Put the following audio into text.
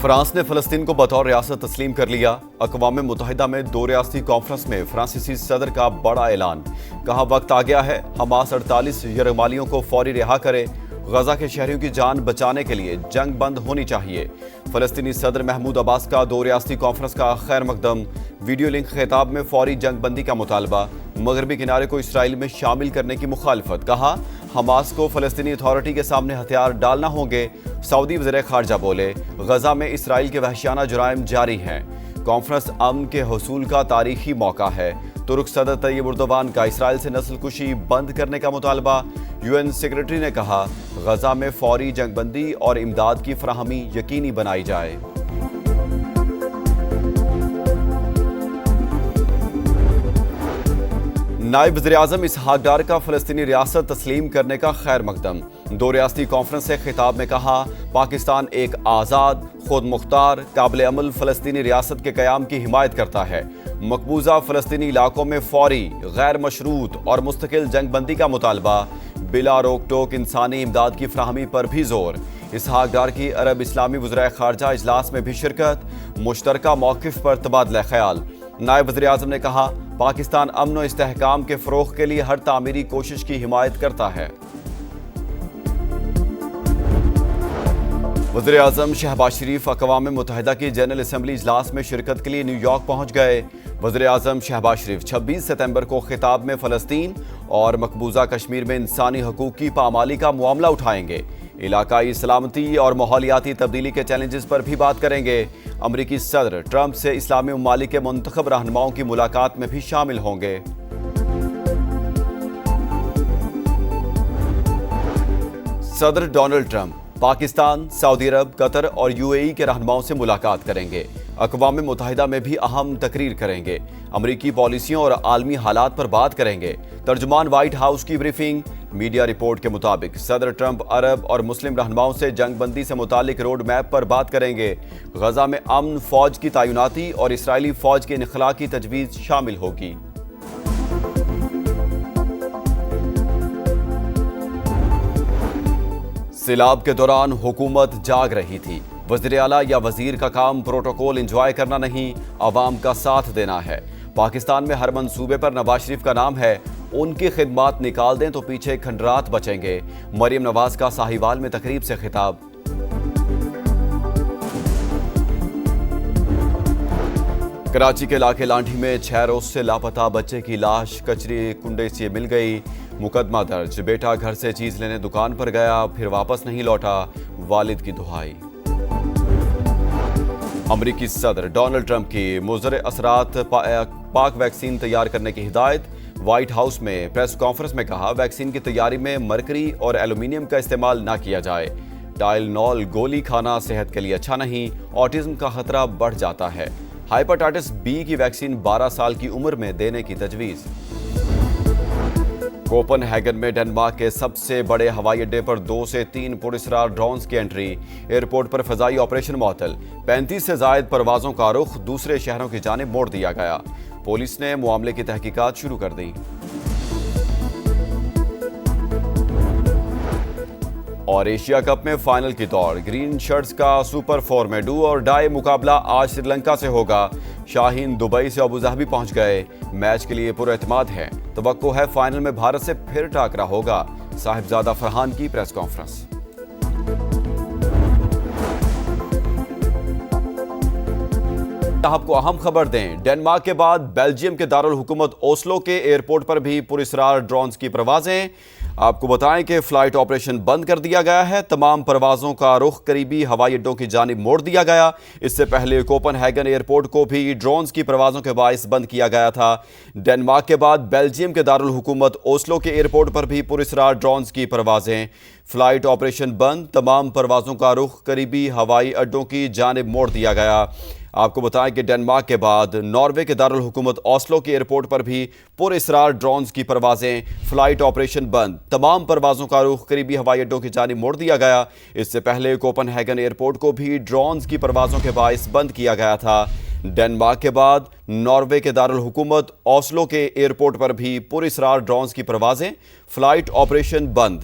France نے فلسطین کو بطور ریاست تسلیم کر لیا۔ اقوام متحدہ میں 2 ریاستی کانفرنس میں فرانسیسی صدر کا بڑا اعلان۔ کہا وقت آ گیا ہے حماس 48 یرغمالیوں کو فوری رہا کرے۔ غزہ کے شہریوں کی جان بچانے کے لیے جنگ بند ہونی چاہیے۔ فلسطینی صدر محمود عباس کا 2 ریاستی کانفرنس کا خیر مقدم۔ ویڈیو لنک خطاب میں فوری جنگ بندی کا مطالبہ۔ مغربی کنارے کو اسرائیل میں شامل کرنے کی مخالفت۔ کہا حماس کو فلسطینی اتھارٹی کے سامنے ہتھیار ڈالنا ہوں گے۔ سعودی وزیر خارجہ بولے غزہ میں اسرائیل کے وحشیانہ جرائم جاری ہیں۔ کانفرنس امن کے حصول کا تاریخی موقع ہے۔ ترک صدر طیب اردوان کا اسرائیل سے نسل کشی بند کرنے کا مطالبہ۔ UN سیکریٹری نے کہا غزہ میں فوری جنگ بندی اور امداد کی فراہمی یقینی بنائی جائے۔ نائب وزیر اعظم اسحاق ڈار کا فلسطینی ریاست تسلیم کرنے کا خیر مقدم۔ 2 ریاستی کانفرنس سے خطاب میں کہا پاکستان ایک آزاد، خود مختار، قابل عمل فلسطینی ریاست کے قیام کی حمایت کرتا ہے۔ مقبوضہ فلسطینی علاقوں میں فوری، غیر مشروط اور مستقل جنگ بندی کا مطالبہ۔ بلا روک ٹوک انسانی امداد کی فراہمی پر بھی زور۔ اسحاق ڈار کی عرب اسلامی وزرائے خارجہ اجلاس میں بھی شرکت۔ مشترکہ موقف پر تبادلہ خیال۔ نائب وزیر اعظم نے کہا پاکستان امن و استحکام کے فروغ کے لیے ہر تعمیری کوشش کی حمایت کرتا ہے۔ وزیر اعظم شہباز شریف اقوام متحدہ کی جنرل اسمبلی اجلاس میں شرکت کے لیے نیو یارک پہنچ گئے۔ وزیر اعظم شہباز شریف 26 ستمبر کو خطاب میں فلسطین اور مقبوضہ کشمیر میں انسانی حقوق کی پامالی کا معاملہ اٹھائیں گے۔ علاقائی سلامتی اور ماحولیاتی تبدیلی کے چیلنجز پر بھی بات کریں گے۔ امریکی صدر ٹرمپ سے اسلامی ممالک کے منتخب رہنماؤں کی ملاقات میں بھی شامل ہوں گے۔ صدر ڈونلڈ ٹرمپ پاکستان، سعودی عرب، قطر اور UAE کے رہنماؤں سے ملاقات کریں گے۔ اقوام متحدہ میں بھی اہم تقریر کریں گے۔ امریکی پالیسیوں اور عالمی حالات پر بات کریں گے۔ ترجمان وائٹ ہاؤس کی بریفنگ۔ میڈیا رپورٹ کے مطابق صدر ٹرمپ عرب اور مسلم رہنماؤں سے جنگ بندی سے متعلق روڈ میپ پر بات کریں گے۔ غزہ میں امن، فوج کی تعیناتی اور اسرائیلی فوج کے انخلاء کی تجویز شامل ہوگی۔ سیلاب کے دوران حکومت جاگ رہی تھی۔ وزیر اعلیٰ یا وزیر کا کام پروٹوکول انجوائے کرنا نہیں، عوام کا ساتھ دینا ہے۔ پاکستان میں ہر منصوبے پر نواز شریف کا نام ہے، ان کی خدمات نکال دیں تو پیچھے کھنڈرات بچیں گے۔ مریم نواز کا ساہیوال میں تقریب سے خطاب۔ کراچی کے علاقے لانڈھی میں 6 روز سے لاپتہ بچے کی لاش کچرے کنڈے سے مل گئی۔ مقدمہ درج۔ بیٹا گھر سے چیز لینے دکان پر گیا، پھر واپس نہیں لوٹا، والد کی دہائی۔ امریکی صدر ڈونلڈ ٹرمپ کی مضر اثرات پاک ویکسین تیار کرنے کی ہدایت۔ وائٹ ہاؤس میں پریس کانفرنس میں کہا ویکسین کی تیاری میں مرکری اور ایلومینیم کا استعمال نہ کیا جائے۔ ٹائلنول گولی کھانا صحت کے لیے اچھا نہیں، آٹزم کا خطرہ بڑھ جاتا ہے۔ ہیپاٹائٹس B کی ویکسین 12 سال کی عمر میں دینے کی تجویز۔ کوپن ہیگن میں ڈنمارک کے سب سے بڑے ہوائی اڈے پر 2 سے 3 پراسرار ڈرونز کی انٹری۔ ایئرپورٹ پر فضائی آپریشن معطل۔ 35 سے زائد پروازوں کا رخ دوسرے شہروں کی جانب موڑ دیا گیا۔ پولیس نے معاملے کی تحقیقات شروع کر دی۔ اور ایشیا کپ میں فائنل کی دوڑ۔ گرین شرٹس کا سپر 4 میں ڈو اور ڈائی مقابلہ آج سری لنکا سے ہوگا۔ شاہین دبئی سے ابوظہبی پہنچ گئے۔ میچ کے لیے پر اعتماد ہے۔ توقع ہے فائنل میں بھارت سے پھر ٹاکرا ہوگا۔ صاحبزادہ فرحان کی پریس کانفرنس۔ آپ کو اہم خبر دیں، ڈنمارک کے بعد بیلجیم کے دارالحکومت اوسلو کے ایئرپورٹ پر بھی پراسرار ڈرونز کی پروازیں۔ آپ کو بتائیں کہ فلائٹ آپریشن بند کر دیا گیا ہے۔ تمام پروازوں کا رخ قریبی ہوائی اڈوں کی جانب موڑ دیا گیا۔ اس سے پہلے کوپن ہیگن ایئرپورٹ کو بھی ڈرونز کی پروازوں کے باعث بند کیا گیا تھا۔ ڈنمارک کے بعد بیلجیم کے دارالحکومت اوسلو کے ایئرپورٹ پر بھی پراسرار ڈرونز کی پروازیں۔ فلائٹ آپریشن بند، تمام پروازوں کا رخ قریبی ہوائی اڈوں کی جانب موڑ دیا گیا۔ آپ کو بتائیں کہ ڈنمارک کے بعد ناروے کے دارالحکومت اوسلو کے ایئرپورٹ پر بھی پراسرار ڈرونز کی پروازیں۔ فلائٹ آپریشن بند، تمام پروازوں کا رخ قریبی ہوائی اڈوں کی جانب موڑ دیا گیا۔ اس سے پہلے کوپن ہیگن ایئرپورٹ کو بھی ڈرونز کی پروازوں کے باعث بند کیا گیا تھا۔ ڈنمارک کے بعد ناروے کے دارالحکومت اوسلو کے ایئرپورٹ پر بھی پراسرار ڈرونز کی پروازیں۔ فلائٹ آپریشن بند،